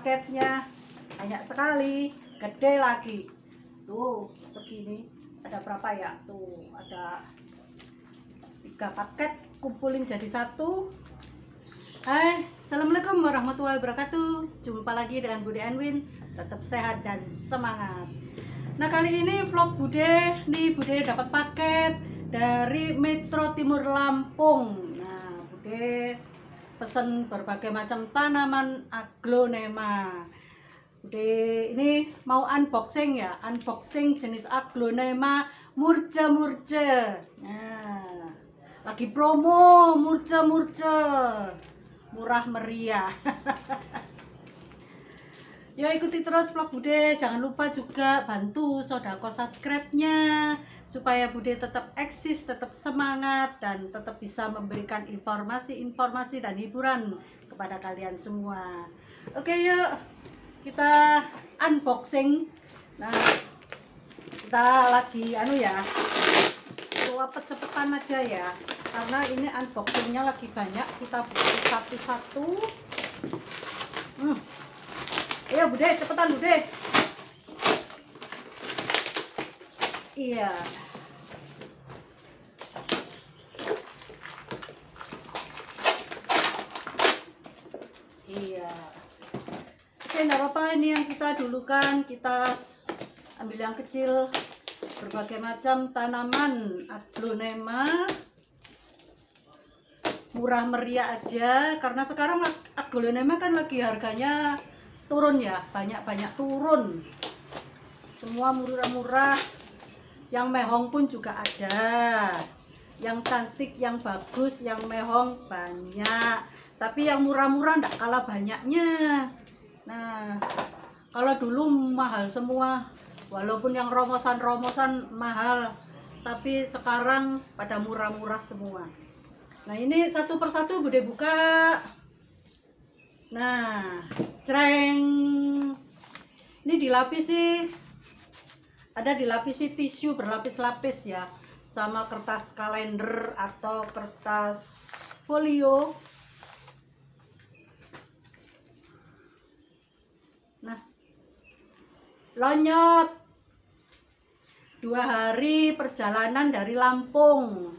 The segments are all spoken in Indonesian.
paketnya banyak sekali, gede lagi. Tuh segini, ada berapa ya? Tuh ada 3 paket, kumpulin jadi satu. Hai, assalamualaikum warahmatullahi wabarakatuh. Jumpa lagi dengan Bude Anwin. Tetap sehat dan semangat. Nah, kali ini vlog Bude. Nih Bude dapat paket dari Metro Timur Lampung. Nah, Bude pesen berbagai macam tanaman aglonema. Bude ini mau unboxing ya, unboxing jenis aglonema murce-murce. Nah, lagi promo murce-murce, murah meriah. Ya, ikuti terus vlog Bude. Jangan lupa juga bantu sodako subscribe-nya supaya Bude tetap eksis, tetap semangat, dan tetap bisa memberikan informasi-informasi dan hiburan kepada kalian semua. Oke, yuk kita unboxing. Nah, kita lagi cepet-cepetan aja ya, karena ini unboxingnya lagi banyak. Kita buka satu-satu. Ayo Bude, cepetan Bude. Iya. Iya. Oke, nggak apa-apa, ini yang kita dulukan. Kita ambil yang kecil. Berbagai macam tanaman aglonema. Murah meriah aja, karena sekarang aglonema kan lagi harganya turun ya, banyak turun, semua murah-murah. Yang mehong pun juga ada, yang cantik, yang bagus, yang mehong banyak, tapi yang murah-murah enggak kalah banyaknya. Nah, kalau dulu mahal semua, walaupun yang romosan mahal, tapi sekarang pada murah-murah semua. Nah, ini satu persatu Bude buka. Nah, cereng. Ini dilapisi, ada dilapisi tisu berlapis-lapis ya, sama kertas kalender atau kertas folio. Nah, lonyot. 2 hari perjalanan dari Lampung.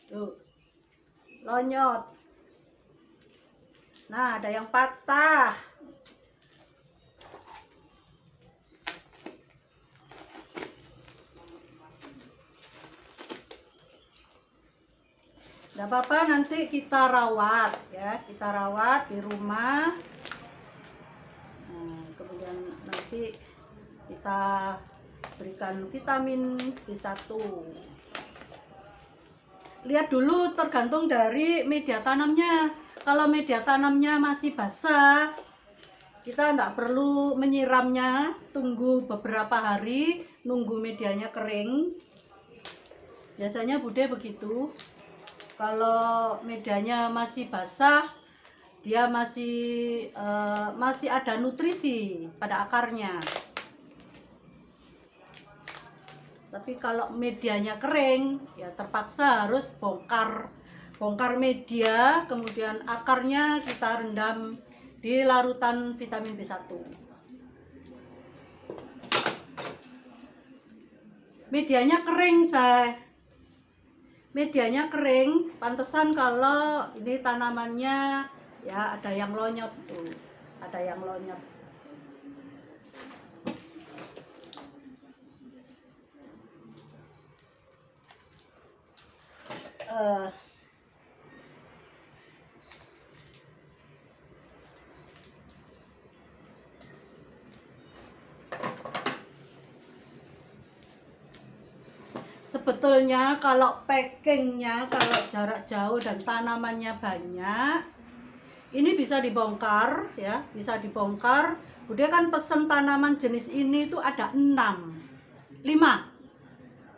Tuh, lonyot. Nah, ada yang patah. Gak apa-apa, nanti kita rawat ya, kita rawat di rumah. Nah, kemudian nanti kita berikan vitamin B1. Lihat dulu, tergantung dari media tanamnya. Kalau media tanamnya masih basah, kita nggak perlu menyiramnya, tunggu beberapa hari, nunggu medianya kering. Biasanya Bude begitu. Kalau medianya masih basah, dia masih ada nutrisi pada akarnya. Tapi kalau medianya kering, ya terpaksa harus bongkar media, kemudian akarnya kita rendam di larutan vitamin B1. Medianya kering, medianya kering, pantesan kalau ini tanamannya ya ada yang lonyot tuh, ada yang lonyot. Sebetulnya kalau packingnya, kalau jarak jauh dan tanamannya banyak, ini bisa dibongkar ya, bisa dibongkar. Bude kan pesen tanaman jenis ini tuh ada 5.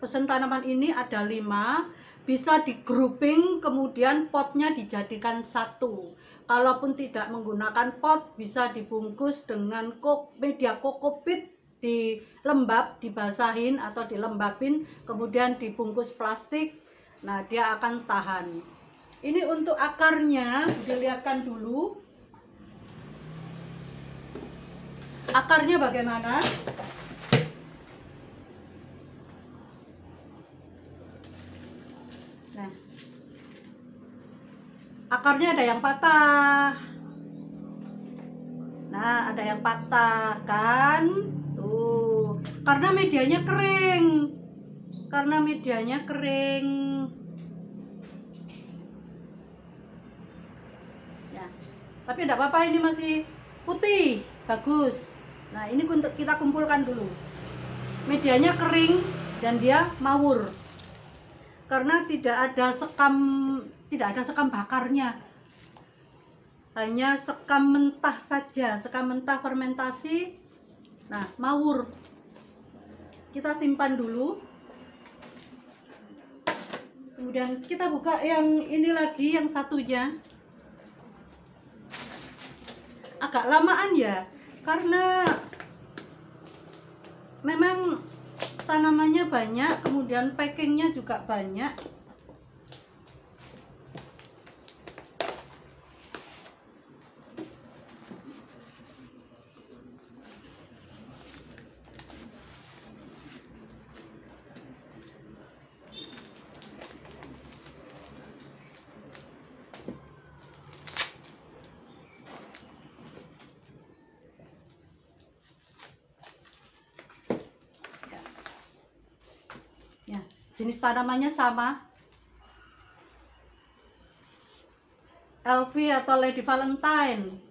Pesen tanaman ini ada 5, bisa di grouping, kemudian potnya dijadikan satu. Kalaupun tidak menggunakan pot, bisa dibungkus dengan media kokopit, dilembab, dibasahin atau dilembabin, kemudian dibungkus plastik. Nah, dia akan tahan. Ini untuk akarnya, dilihatkan dulu. Akarnya bagaimana? Nah, akarnya ada yang patah. Nah, ada yang patah kan? Tuh, karena medianya kering. Karena medianya kering. Ya, tapi tidak apa-apa, ini masih putih, bagus. Nah, ini untuk kita kumpulkan dulu. Medianya kering dan dia mawur. Karena tidak ada sekam bakarnya. Hanya sekam mentah saja, sekam mentah fermentasi. Nah, mawur. Kita simpan dulu. Kemudian kita buka yang ini lagi, yang satunya. Agak lamaan ya, karena memang tanamannya banyak, kemudian packingnya juga banyak. Ya, jenis tanamannya sama, LV atau Lady Valentine.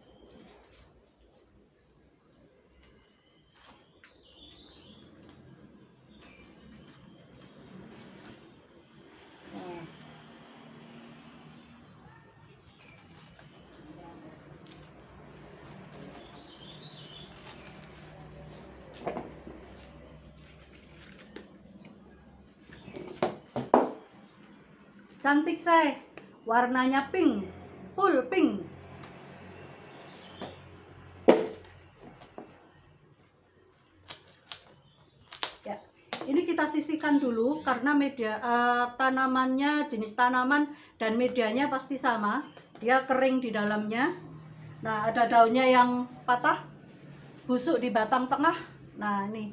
Cantik say, warnanya pink, full pink. Ya, ini kita sisihkan dulu karena media tanamannya, jenis tanaman dan medianya pasti sama. Dia kering di dalamnya. Nah, ada daunnya yang patah, busuk di batang tengah. Nah, ini.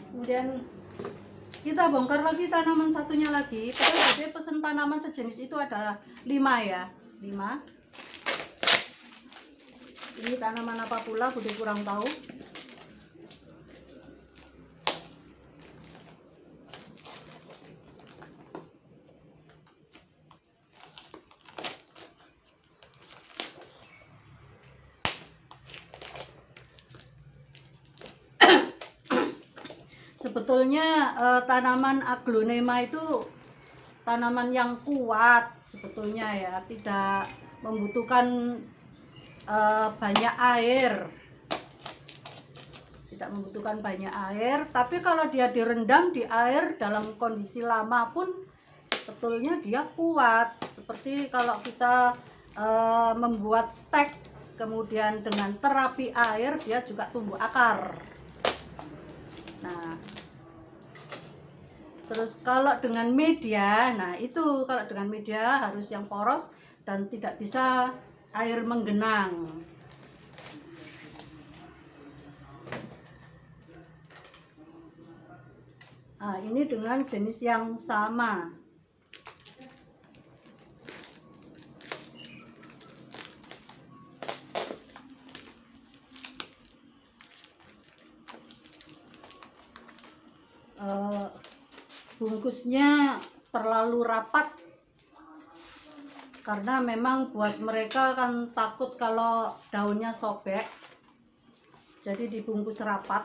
Kemudian kita bongkar lagi tanaman satunya lagi. Padahal jadi pesen tanaman sejenis itu adalah 5 ya, 5. Ini tanaman apa pula, Bude kurang tahu. Sebetulnya tanaman aglonema itu tanaman yang kuat sebetulnya ya, tidak membutuhkan banyak air, tidak membutuhkan banyak air. Tapi kalau dia direndam di air dalam kondisi lama pun sebetulnya dia kuat. Seperti kalau kita membuat stek kemudian dengan terapi air, dia juga tumbuh akar. Nah, terus kalau dengan media, nah itu kalau dengan media harus yang poros dan tidak bisa air menggenang. Nah, ini dengan jenis yang sama. Bungkusnya terlalu rapat karena memang buat mereka kan takut kalau daunnya sobek, jadi dibungkus rapat.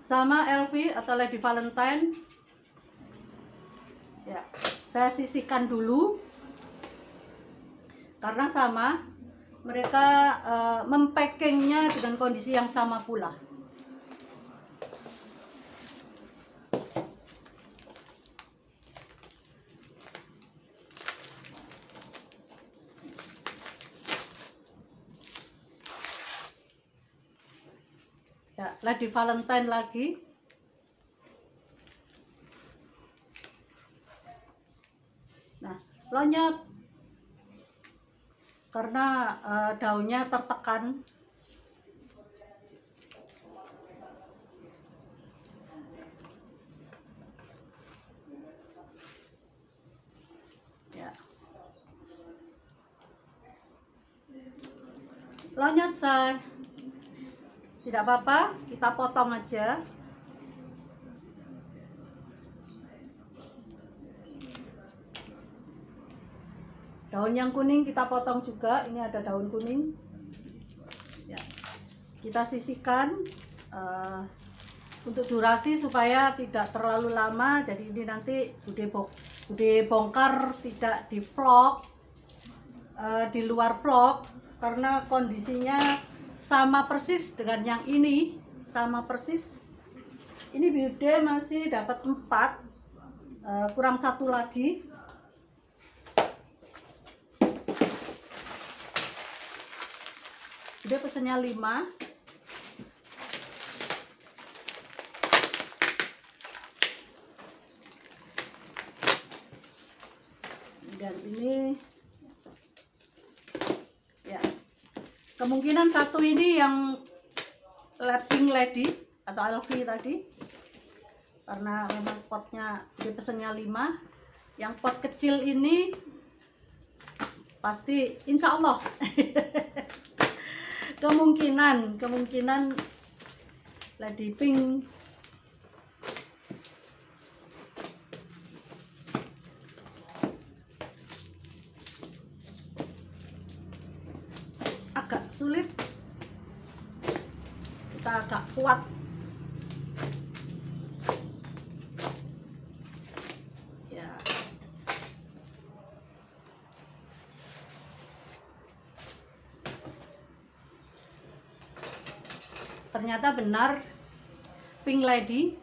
Sama LV atau Lady Valentine ya, saya sisihkan dulu karena sama, mereka mempackingnya dengan kondisi yang sama pula. Ya, Lady Valentine lagi. lonyot karena daunnya tertekan. Ya. Lonyot say, tidak apa-apa, kita potong aja. Daun yang kuning kita potong juga, ini ada daun kuning ya. Kita sisihkan untuk durasi supaya tidak terlalu lama. Jadi ini nanti Bude bongkar tidak di vlog, di luar vlog, karena kondisinya sama persis dengan yang ini, sama persis. Ini Bude masih dapat 4, kurang 1 lagi. Bude pesennya 5. Dan ini ya, kemungkinan satu ini yang Pink Lady atau Alfie tadi, karena memang potnya dia pesennya 5. Yang pot kecil ini pasti insya Allah kemungkinan Lady Pink. Agak sulit, kita agak kuat. Ya. Ternyata benar Pink Lady.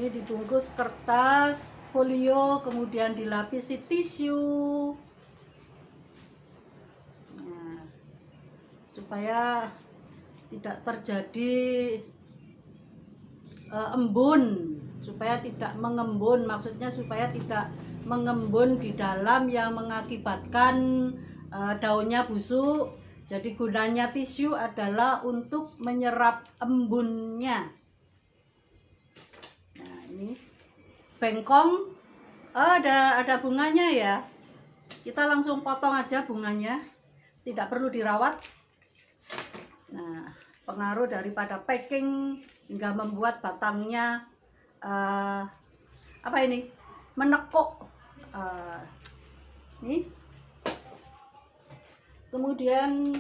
Ini dibungkus kertas folio, kemudian dilapisi tisu. Nah, supaya tidak terjadi embun, supaya tidak mengembun, maksudnya supaya tidak mengembun di dalam yang mengakibatkan daunnya busuk. Jadi gunanya tisu adalah untuk menyerap embunnya. Nah, ini bengkong, ada bunganya ya. Kita langsung potong aja bunganya, tidak perlu dirawat. Nah, pengaruh daripada packing hingga membuat batangnya apa ini, menekuk. Nih. Kemudian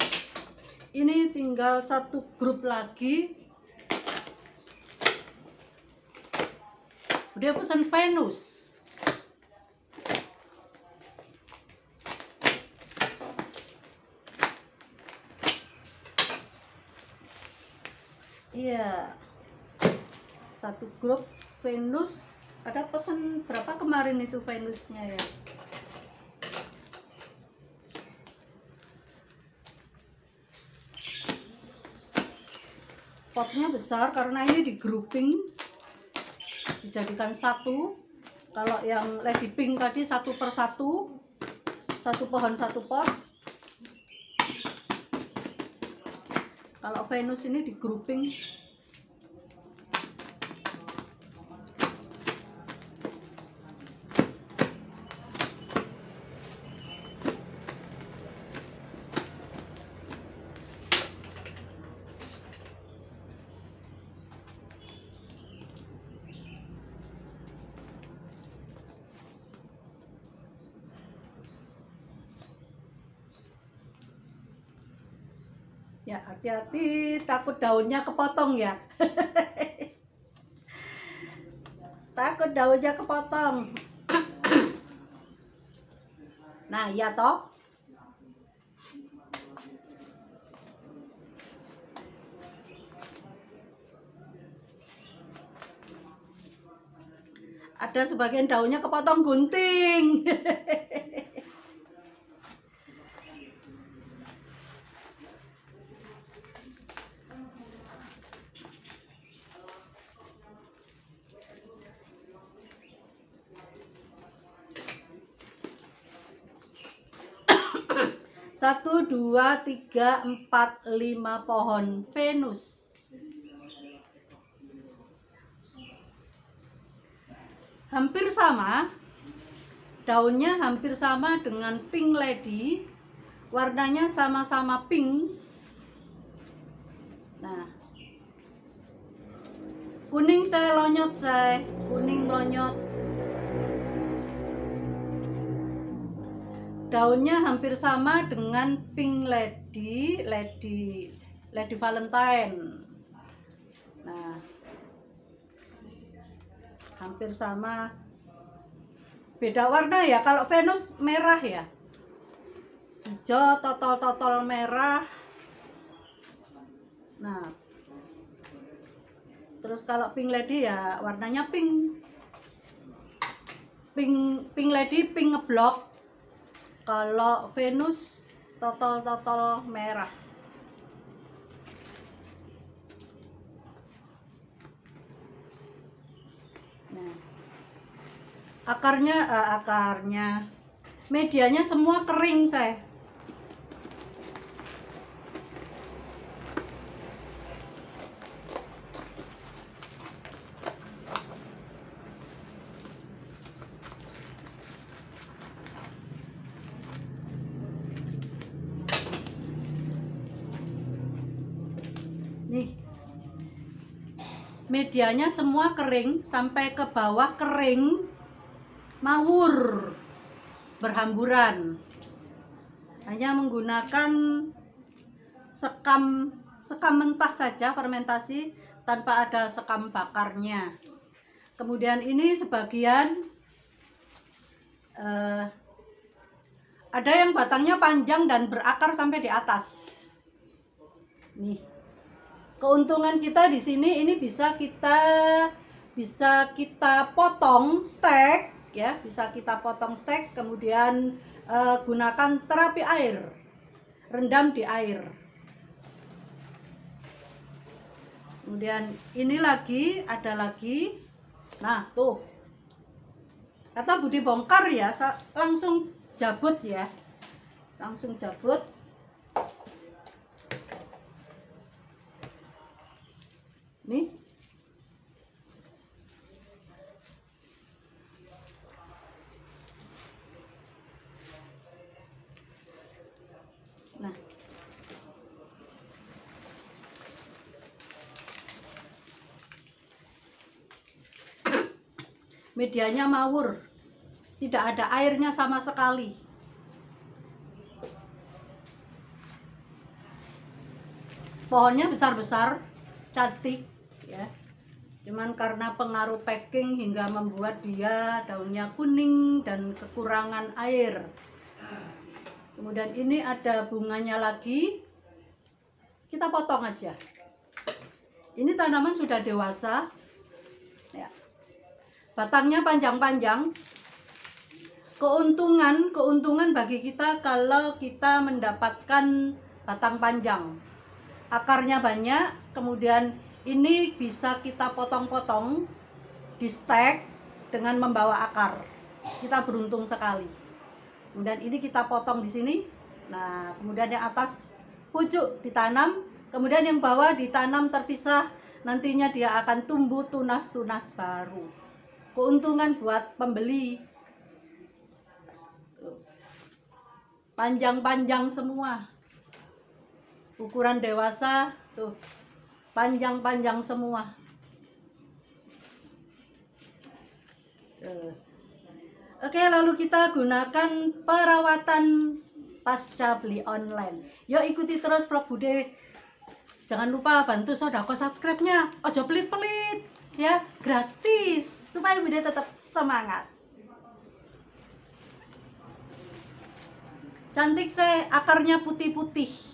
ini tinggal 1 grup lagi. Udah pesan Venus. Iya, 1 grup Venus. Ada pesan berapa kemarin itu Venusnya ya? Potnya besar karena ini di grouping, dijadikan 1. Kalau yang Lady Pink tadi 1 per 1, 1 pohon 1 pot. Kalau Venus ini di grouping. Ya, hati-hati, takut daunnya kepotong ya. Takut daunnya kepotong. Nah, ya toh. ada sebagian daunnya kepotong gunting. Satu, dua, tiga, empat, 5 pohon Venus. Hampir sama, daunnya hampir sama dengan Pink Lady, warnanya sama-sama pink. Nah, kuning saya lonyot, kuning lonyot. Daunnya hampir sama dengan Pink Lady, Lady Valentine. Nah, hampir sama. Beda warna ya. Kalau Venus merah ya, hijau, totol-totol merah. Nah, terus kalau Pink Lady ya warnanya pink. Pink Lady pink ngeblok. Kalau Venus totol-totol merah. Nah, akarnya medianya semua kering, saya. Nih, medianya semua kering, sampai ke bawah kering, mawur, berhamburan. Hanya menggunakan sekam mentah saja, fermentasi tanpa ada sekam bakarnya. Kemudian ini sebagian ada yang batangnya panjang dan berakar sampai di atas. Nih, keuntungan kita di sini, ini bisa kita potong stek ya, bisa kita potong stek, kemudian gunakan terapi air, rendam di air. Kemudian ini lagi, ada lagi. Nah, tuh. Kata Budi bongkar ya, langsung jabut ya. Langsung jabut. Nih. Nah. Medianya mawur. Tidak ada airnya sama sekali. Pohonnya besar-besar, cantik ya. Cuman karena pengaruh packing hingga membuat dia daunnya kuning dan kekurangan air. Kemudian ini ada bunganya lagi. Kita potong aja. Ini tanaman sudah dewasa. Ya. Batangnya panjang-panjang. Keuntungan bagi kita kalau kita mendapatkan batang panjang. Akarnya banyak, kemudian ini bisa kita potong-potong di stek dengan membawa akar. Kita beruntung sekali. Kemudian ini kita potong di sini. Nah, kemudian yang atas pucuk ditanam, kemudian yang bawah ditanam terpisah. Nantinya dia akan tumbuh tunas-tunas baru. Keuntungan buat pembeli. Panjang-panjang semua. Ukuran dewasa tuh. Panjang-panjang semua. Oke, lalu kita gunakan perawatan pasca beli online. Yuk ikuti terus Prof Bude. Jangan lupa bantu sodako subscribe-nya. Ojo pelit-pelit ya, gratis supaya Bude tetap semangat. Cantik saya, akarnya putih-putih.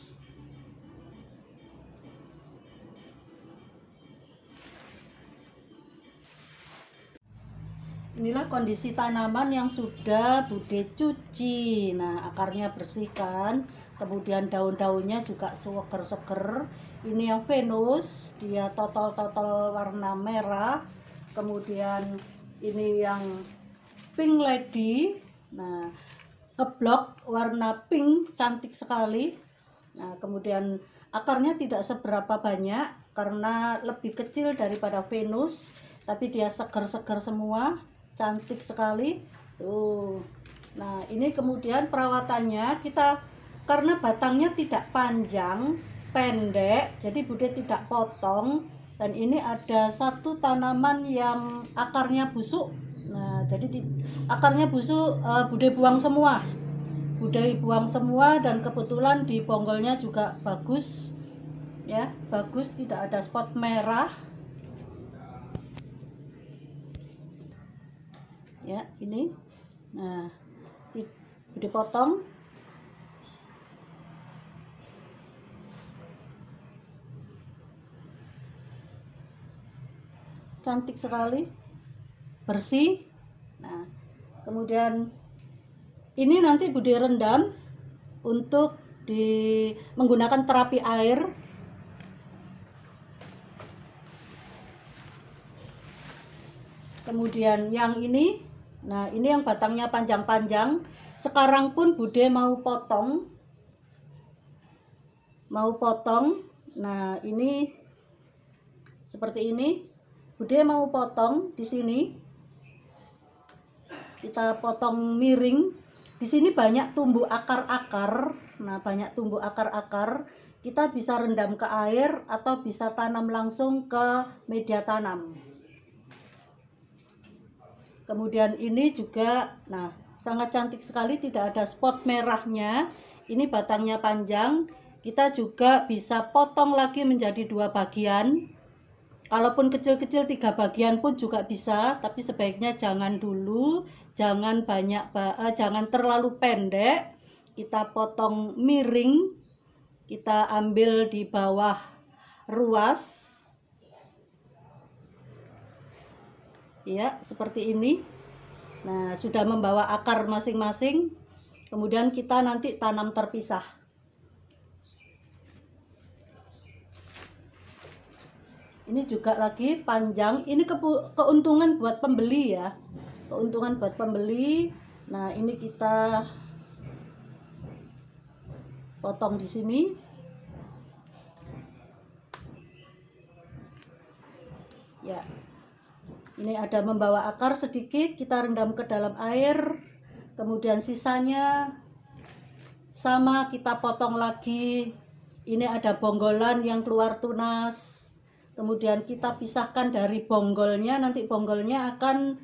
Inilah kondisi tanaman yang sudah Bude cuci. Nah, akarnya bersihkan, kemudian daun-daunnya juga seger-seger. Ini yang Venus, dia totol-totol warna merah. Kemudian ini yang Pink Lady. Nah, ngeblok warna pink, cantik sekali. Nah, kemudian akarnya tidak seberapa banyak karena lebih kecil daripada Venus, tapi dia seger-seger semua, cantik sekali tuh. Nah, ini kemudian perawatannya kita, karena batangnya tidak panjang, pendek, jadi Bude tidak potong. Dan ini ada satu tanaman yang akarnya busuk. Nah, jadi akarnya busuk, Bude buang semua. Bude buang semua, dan kebetulan di bonggolnya juga bagus. Ya, bagus, tidak ada spot merah. Ya, ini. Nah, Bude potong. Cantik sekali, bersih. Nah, kemudian ini nanti Bude rendam untuk menggunakan terapi air. Kemudian yang ini, nah ini yang batangnya panjang-panjang. Sekarang pun Bude mau potong. Nah, ini seperti ini. Bude mau potong di sini. Kita potong miring. Di sini banyak tumbuh akar-akar. Nah, banyak tumbuh akar-akar. Kita bisa rendam ke air atau bisa tanam langsung ke media tanam. Kemudian ini juga, nah, sangat cantik sekali, tidak ada spot merahnya. Ini batangnya panjang. Kita juga bisa potong lagi menjadi 2 bagian. Kalaupun kecil-kecil 3 bagian pun juga bisa, tapi sebaiknya jangan dulu, jangan terlalu pendek. Kita potong miring, kita ambil di bawah ruas. Ya, seperti ini. Nah, sudah membawa akar masing-masing. Kemudian kita nanti tanam terpisah. Ini juga lagi panjang. Ini keuntungan buat pembeli ya. Keuntungan buat pembeli. Nah, ini kita potong di sini. Ya. Ini ada membawa akar sedikit, kita rendam ke dalam air. Kemudian sisanya sama kita potong lagi. Ini ada bonggolan yang keluar tunas. Kemudian kita pisahkan dari bonggolnya, nanti bonggolnya akan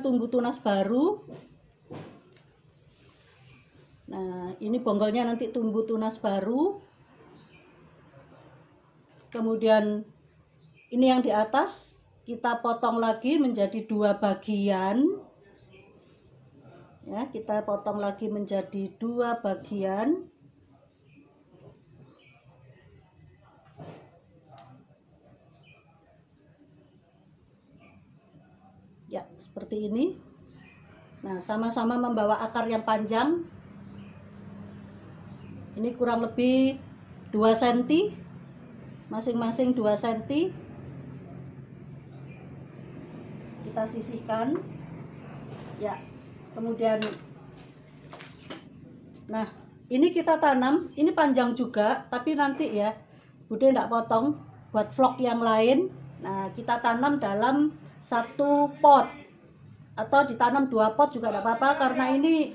tumbuh tunas baru. Nah, ini bonggolnya nanti tumbuh tunas baru. Kemudian ini yang di atas kita potong lagi menjadi 2 bagian. Ya, kita potong lagi menjadi 2 bagian. Ya, seperti ini. Nah, sama-sama membawa akar yang panjang. Ini kurang lebih 2 cm. Masing-masing 2 cm. Kita sisihkan. Ya, kemudian nah, ini kita tanam. Ini panjang juga, tapi nanti ya Bude enggak potong buat vlog yang lain. Nah, kita tanam dalam 1 pot atau ditanam 2 pot juga tidak apa-apa, karena ini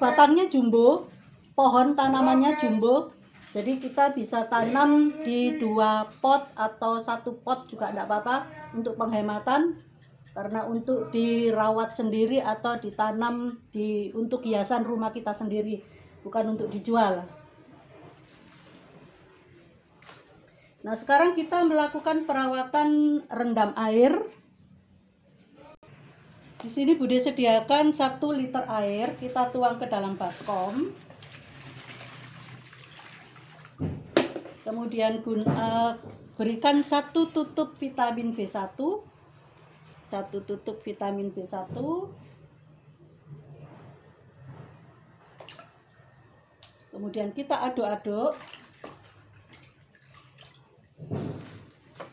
batangnya jumbo, pohon tanamannya jumbo, jadi kita bisa tanam di 2 pot atau 1 pot juga tidak apa-apa untuk penghematan, karena untuk dirawat sendiri atau ditanam untuk hiasan rumah kita sendiri, bukan untuk dijual. Nah, sekarang kita melakukan perawatan rendam air. Di sini Bude sediakan 1 liter air, kita tuang ke dalam baskom. Kemudian berikan 1 tutup vitamin B1. 1 tutup vitamin B1. Kemudian kita aduk-aduk.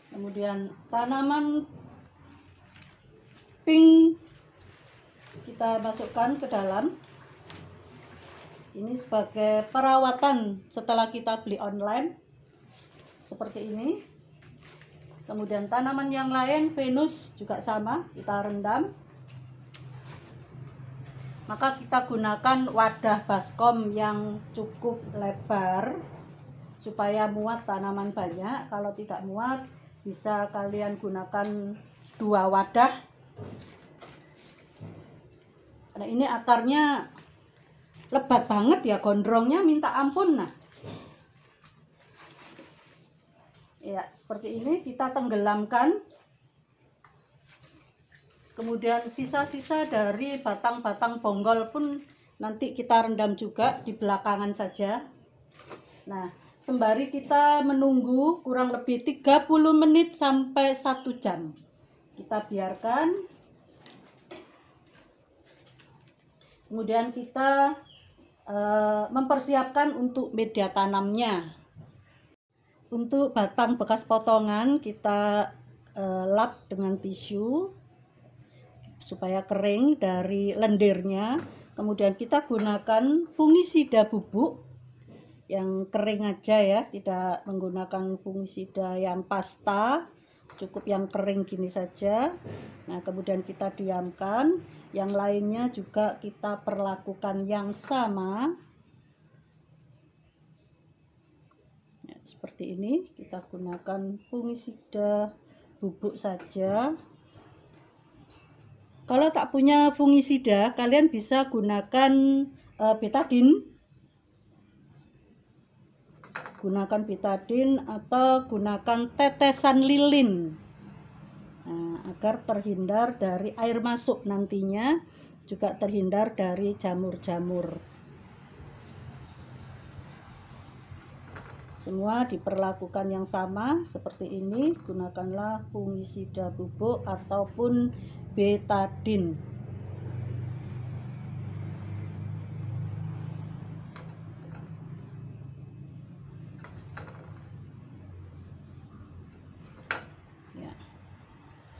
Kemudian tanaman pink kita masukkan ke dalam. Ini sebagai perawatan setelah kita beli online, seperti ini. Kemudian tanaman yang lain, Venus juga sama, kita rendam. Maka kita gunakan wadah baskom yang cukup lebar supaya muat tanaman banyak. Kalau tidak muat, bisa kalian gunakan 2 wadah. Nah, ini akarnya lebat banget ya, gondrongnya minta ampun. Nah, ya seperti ini kita tenggelamkan. Kemudian sisa-sisa dari batang-batang bonggol pun nanti kita rendam juga di belakangan saja. Nah, sembari kita menunggu kurang lebih 30 menit sampai 1 jam, kita biarkan. Kemudian kita mempersiapkan untuk media tanamnya. Untuk batang bekas potongan kita lap dengan tisu supaya kering dari lendirnya. Kemudian kita gunakan fungisida bubuk yang kering aja ya, tidak menggunakan fungisida yang pasta, cukup yang kering gini saja. Nah, kemudian kita diamkan. Yang lainnya juga kita perlakukan yang sama. Ya, seperti ini, kita gunakan fungisida bubuk saja. Kalau tak punya fungisida, kalian bisa gunakan betadine. Gunakan betadine atau gunakan tetesan lilin. Nah, agar terhindar dari air masuk nantinya, juga terhindar dari jamur-jamur. Semua diperlakukan yang sama seperti ini. Gunakanlah fungisida bubuk ataupun betadine. Ya,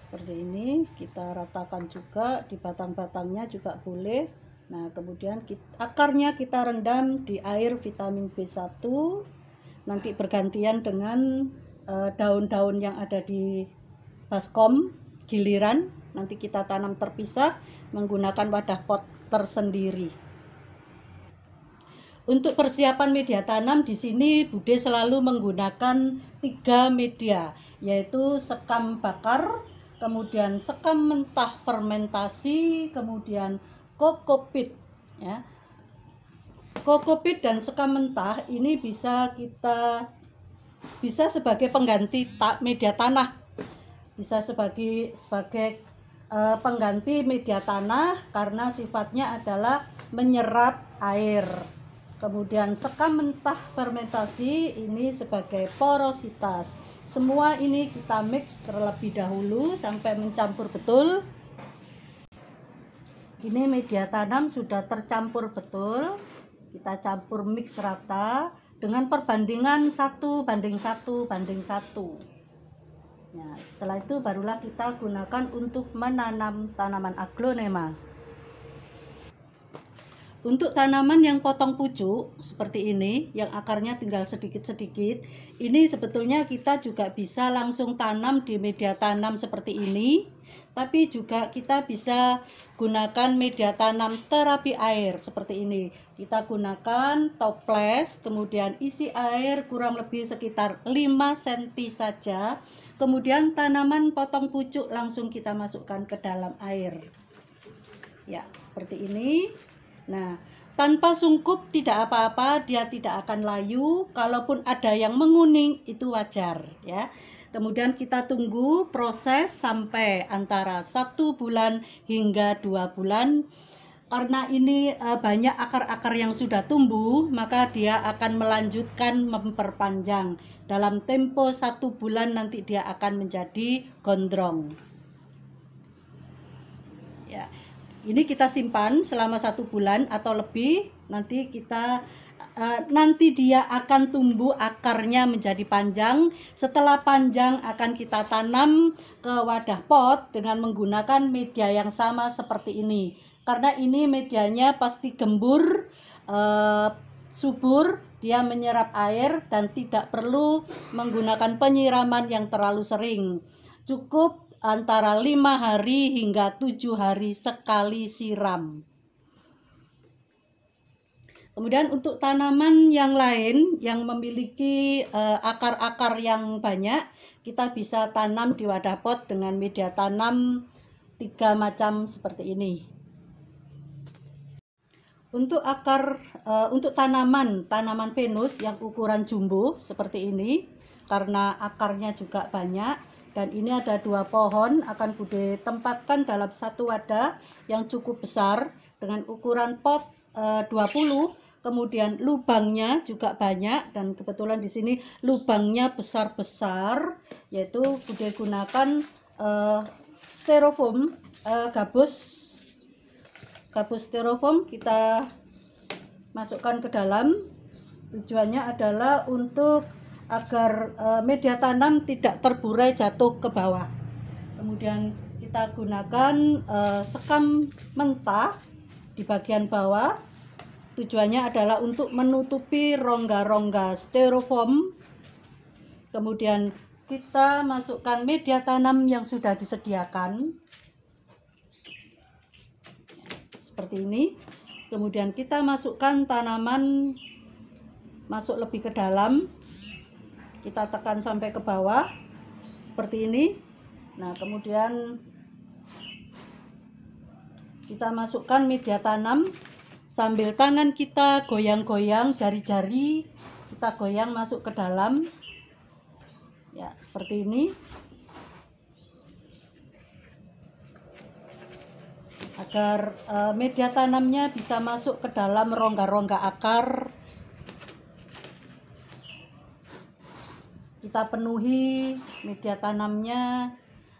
seperti ini kita ratakan juga di batang-batangnya juga boleh. Nah, kemudian akarnya kita rendam di air vitamin B1. Nanti bergantian dengan daun-daun yang ada di baskom giliran. Nanti kita tanam terpisah menggunakan wadah pot tersendiri. Untuk persiapan media tanam di sini Bude selalu menggunakan 3 media, yaitu sekam bakar, kemudian sekam mentah fermentasi, kemudian kokopit ya. Kokopit dan sekam mentah ini bisa sebagai pengganti media tanah, bisa sebagai pengganti media tanah karena sifatnya adalah menyerap air. Kemudian sekam mentah fermentasi ini sebagai porositas. Semua ini kita mix terlebih dahulu sampai mencampur betul. Ini media tanam sudah tercampur betul. Kita campur mix rata dengan perbandingan 1:1:1. Nah, setelah itu barulah kita gunakan untuk menanam tanaman aglonema. Untuk tanaman yang potong pucuk seperti ini, yang akarnya tinggal sedikit-sedikit, ini sebetulnya kita juga bisa langsung tanam di media tanam seperti ini. Tapi juga kita bisa gunakan media tanam terapi air seperti ini. Kita gunakan toples, kemudian isi air kurang lebih sekitar 5 cm saja. Kemudian tanaman potong pucuk langsung kita masukkan ke dalam air. Ya, seperti ini. Nah, tanpa sungkup tidak apa-apa, dia tidak akan layu. Kalaupun ada yang menguning itu wajar ya. Kemudian kita tunggu proses sampai antara 1 bulan hingga 2 bulan. Karena ini banyak akar-akar yang sudah tumbuh, maka dia akan melanjutkan memperpanjang. Dalam tempo 1 bulan nanti dia akan menjadi gondrong. Ya, ini kita simpan selama 1 bulan atau lebih. Nanti dia akan tumbuh, akarnya menjadi panjang. Setelah panjang akan kita tanam ke wadah pot dengan menggunakan media yang sama seperti ini. Karena ini medianya pasti gembur, subur, dia menyerap air dan tidak perlu menggunakan penyiraman yang terlalu sering. Cukup antara 5 hari hingga 7 hari sekali siram. Kemudian untuk tanaman yang lain yang memiliki akar-akar yang banyak, kita bisa tanam di wadah pot dengan media tanam 3 macam seperti ini. Untuk untuk tanaman Venus yang ukuran jumbo seperti ini, karena akarnya juga banyak, dan ini ada 2 pohon, akan Bude tempatkan dalam satu wadah yang cukup besar dengan ukuran pot 20. Kemudian lubangnya juga banyak, dan kebetulan di sini lubangnya besar-besar, yaitu Bude gunakan styrofoam, gabus styrofoam kita masukkan ke dalam. Tujuannya adalah untuk agar media tanam tidak terburai jatuh ke bawah. Kemudian kita gunakan sekam mentah di bagian bawah. Tujuannya adalah untuk menutupi rongga-rongga styrofoam. Kemudian kita masukkan media tanam yang sudah disediakan seperti ini. Kemudian kita masukkan tanaman masuk lebih ke dalam, kita tekan sampai ke bawah seperti ini. Nah, kemudian kita masukkan media tanam sambil tangan kita goyang-goyang, jari-jari kita goyang masuk ke dalam, ya seperti ini, agar media tanamnya bisa masuk ke dalam rongga-rongga akar. Kita penuhi media tanamnya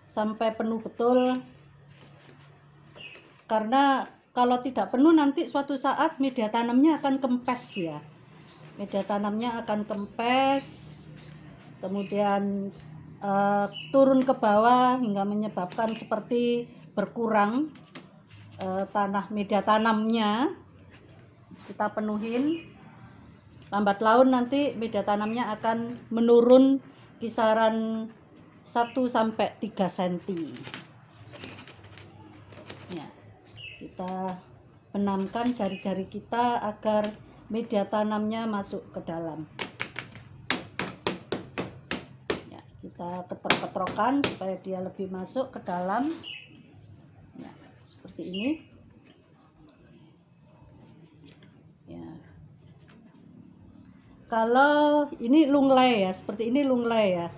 sampai penuh betul, karena kalau tidak penuh nanti suatu saat media tanamnya akan kempes ya. Media tanamnya akan kempes, kemudian turun ke bawah hingga menyebabkan seperti berkurang tanah media tanamnya. Kita penuhin, lambat laun nanti media tanamnya akan menurun kisaran 1-3 cm. Ya, kita benamkan jari-jari kita agar media tanamnya masuk ke dalam. Ya, kita ketrok-ketrokan supaya dia lebih masuk ke dalam. Ya, seperti ini. Ya. Kalau ini lunglai ya, seperti ini lunglai ya.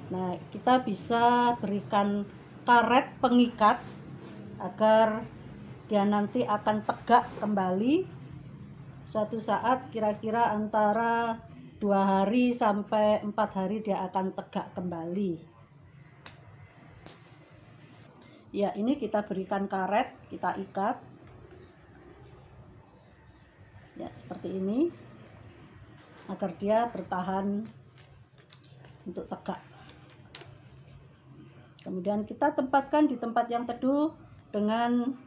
Nah, kita bisa berikan karet pengikat agar dia nanti akan tegak kembali. Suatu saat kira-kira antara 2 hari sampai 4 hari dia akan tegak kembali. Ya, ini kita berikan karet, kita ikat. Ya, seperti ini, agar dia bertahan untuk tegak. Kemudian kita tempatkan di tempat yang teduh dengan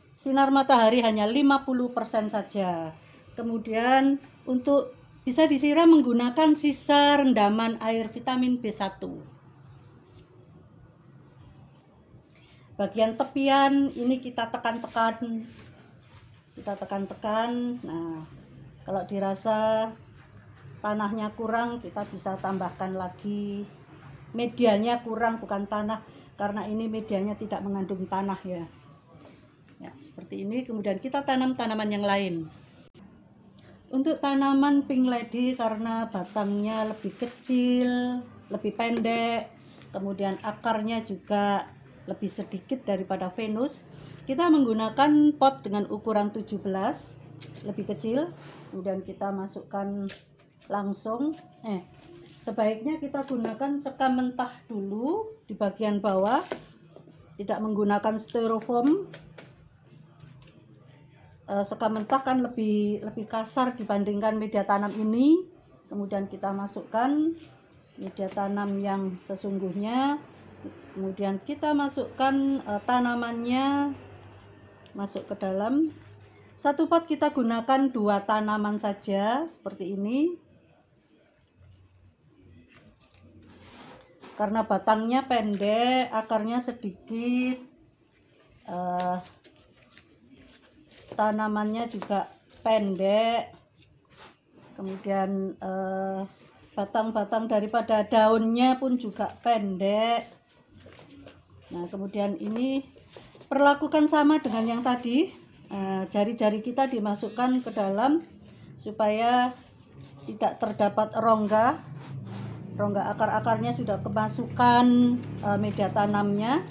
sinar matahari hanya 50% saja. Kemudian untuk bisa disiram menggunakan sisa rendaman air vitamin B1. Bagian tepian ini kita tekan-tekan. Nah, kalau dirasa tanahnya kurang, kita bisa tambahkan lagi. Medianya kurang, bukan tanah, karena ini medianya tidak mengandung tanah ya. Ya, seperti ini. Kemudian kita tanam tanaman yang lain. Untuk tanaman pink lady, karena batangnya lebih kecil, lebih pendek, kemudian akarnya juga lebih sedikit daripada Venus, kita menggunakan pot dengan ukuran 17, lebih kecil. Kemudian kita masukkan langsung, sebaiknya kita gunakan sekam mentah dulu di bagian bawah. tidak menggunakan styrofoam. Sekam mentah kan lebih kasar dibandingkan media tanam ini. Kemudian kita masukkan media tanam yang sesungguhnya, kemudian kita masukkan tanamannya masuk ke dalam. Satu pot kita gunakan 2 tanaman saja seperti ini, karena batangnya pendek, akarnya sedikit, tanamannya juga pendek, kemudian batang-batang daripada daunnya pun juga pendek. Nah, kemudian ini perlakukan sama dengan yang tadi. Jari-jari kita dimasukkan ke dalam supaya tidak terdapat rongga akar-akarnya sudah kemasukan media tanamnya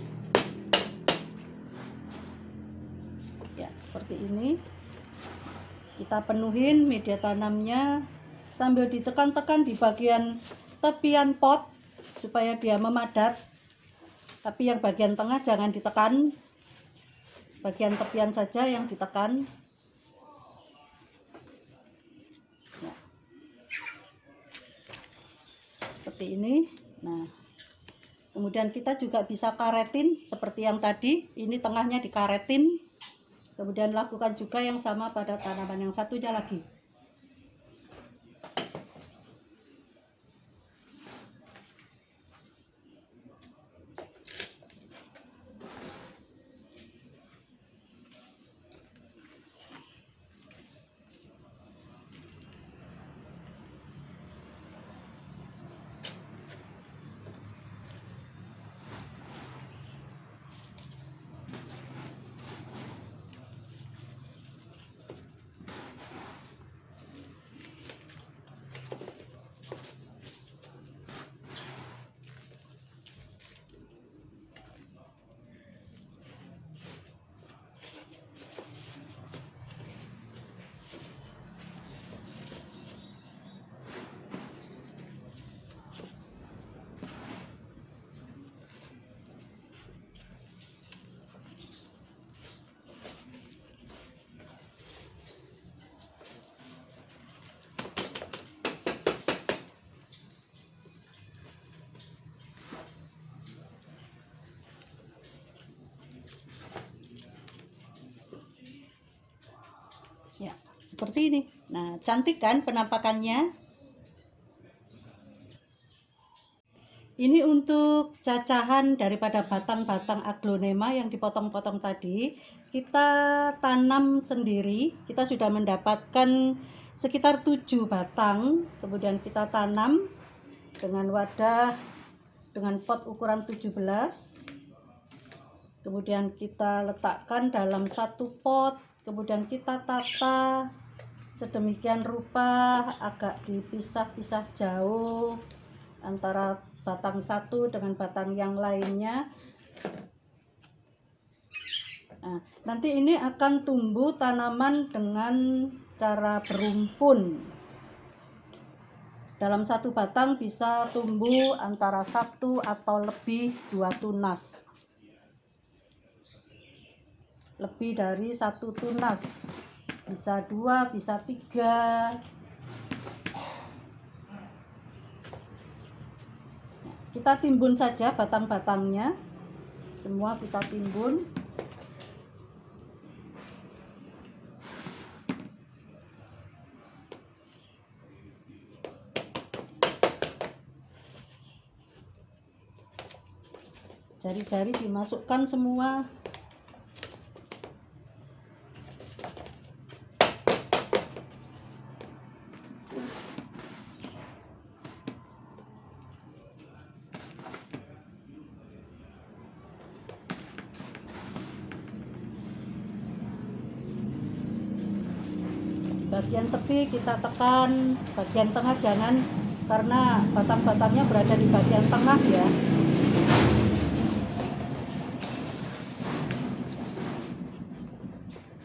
ya, seperti ini. Kita penuhin media tanamnya sambil ditekan-tekan di bagian tepian pot supaya dia memadat, tapi yang bagian tengah jangan ditekan, bagian tepian saja yang ditekan ya. Seperti ini. Nah, kemudian kita juga bisa karetin seperti yang tadi, ini tengahnya dikaretin. Kemudian lakukan juga yang sama pada tanaman yang satunya lagi. Ya, seperti ini. Nah, cantik kan penampakannya? Ini untuk cacahan daripada batang-batang aglonema yang dipotong-potong tadi. Kita tanam sendiri. Kita sudah mendapatkan sekitar 7 batang. Kemudian kita tanam dengan wadah, dengan pot ukuran 17. Kemudian kita letakkan dalam satu pot. Kemudian kita tata sedemikian rupa, agak dipisah-pisah jauh antara batang satu dengan batang yang lainnya. Nah, nanti ini akan tumbuh tanaman dengan cara berumpun. Dalam satu batang bisa tumbuh antara 1 atau lebih 2 tunas. Lebih dari 1 tunas, bisa 2, bisa 3. Kita timbun saja batang-batangnya, semua kita timbun. Jari-jari dimasukkan semua. Bagian tepi kita tekan, bagian tengah jangan, karena batang-batangnya berada di bagian tengah ya.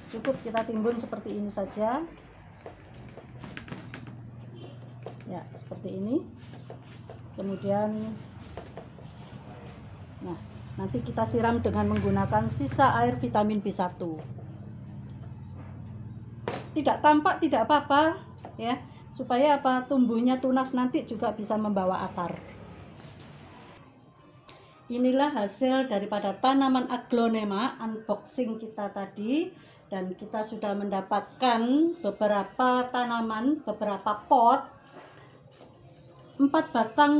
Cukup kita timbun seperti ini saja ya, seperti ini. Kemudian nah, Nanti kita siram dengan menggunakan sisa air vitamin B1. Tidak tampak tidak apa-apa ya, supaya apa, tumbuhnya tunas nanti juga bisa membawa akar. Inilah hasil daripada tanaman aglonema unboxing kita tadi, dan kita sudah mendapatkan beberapa tanaman, beberapa pot, 4 batang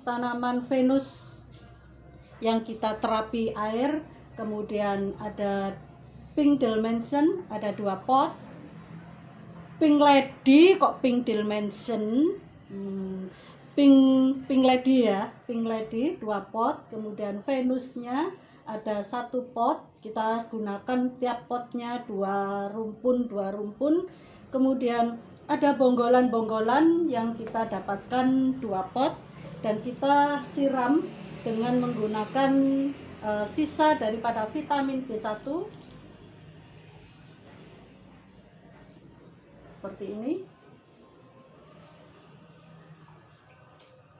tanaman Venus yang kita terapi air, kemudian ada Pink Dalmatian ada 2 pot, Pink Lady, kok Pink Dalmatian, Pink Lady ya, Pink Lady 2 pot, kemudian Venusnya ada 1 pot, kita gunakan tiap potnya 2 rumpun, kemudian ada bonggolan-bonggolan yang kita dapatkan 2 pot, dan kita siram dengan menggunakan sisa daripada vitamin B1 seperti ini.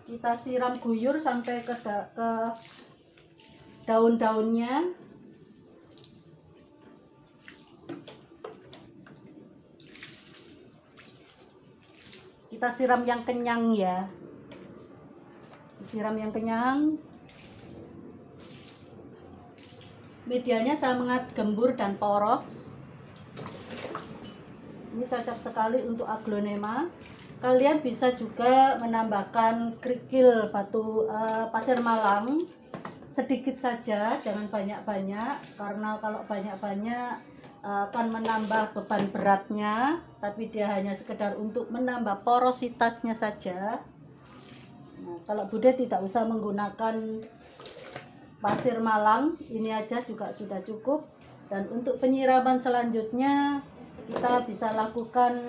Kita siram guyur sampai ke daun-daunnya. Kita siram yang kenyang ya, siram yang kenyang. Medianya sangat gembur dan poros. Ini cocok sekali untuk aglonema. Kalian bisa juga menambahkan kerikil batu pasir malang sedikit saja, jangan banyak-banyak, karena kalau banyak-banyak akan menambah beban beratnya, tapi dia hanya sekedar untuk menambah porositasnya saja. Nah, kalau Bude tidak usah menggunakan pasir malang, ini aja juga sudah cukup. Dan untuk penyiraman selanjutnya kita bisa lakukan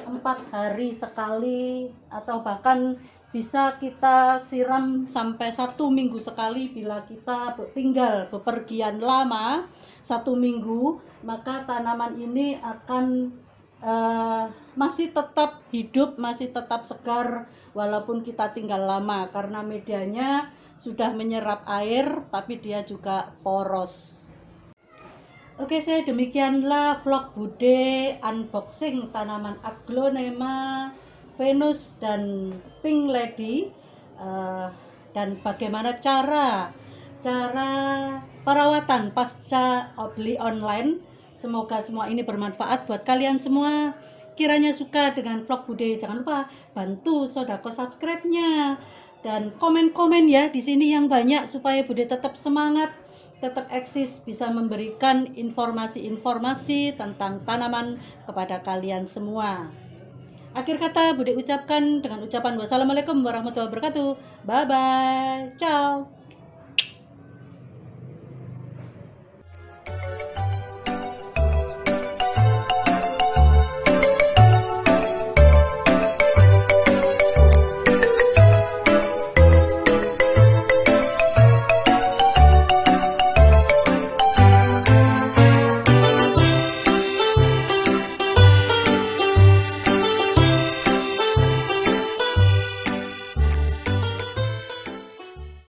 4 hari sekali, atau bahkan bisa kita siram sampai 1 minggu sekali. Bila kita tinggal bepergian lama 1 minggu, maka tanaman ini akan masih tetap hidup, masih tetap segar walaupun kita tinggal lama, karena medianya sudah menyerap air tapi dia juga poros. Oke, saya demikianlah vlog Bude unboxing tanaman aglonema, Venus dan Pink Lady, dan bagaimana cara perawatan pasca beli online. Semoga semua ini bermanfaat buat kalian semua. Kiranya suka dengan vlog Bude, jangan lupa bantu sodako subscribe-nya dan komen-komen ya di sini yang banyak, supaya Bude tetap semangat, tetap eksis, bisa memberikan informasi-informasi tentang tanaman kepada kalian semua. Akhir kata Bude ucapkan dengan ucapan wassalamualaikum warahmatullahi wabarakatuh. Bye bye, ciao.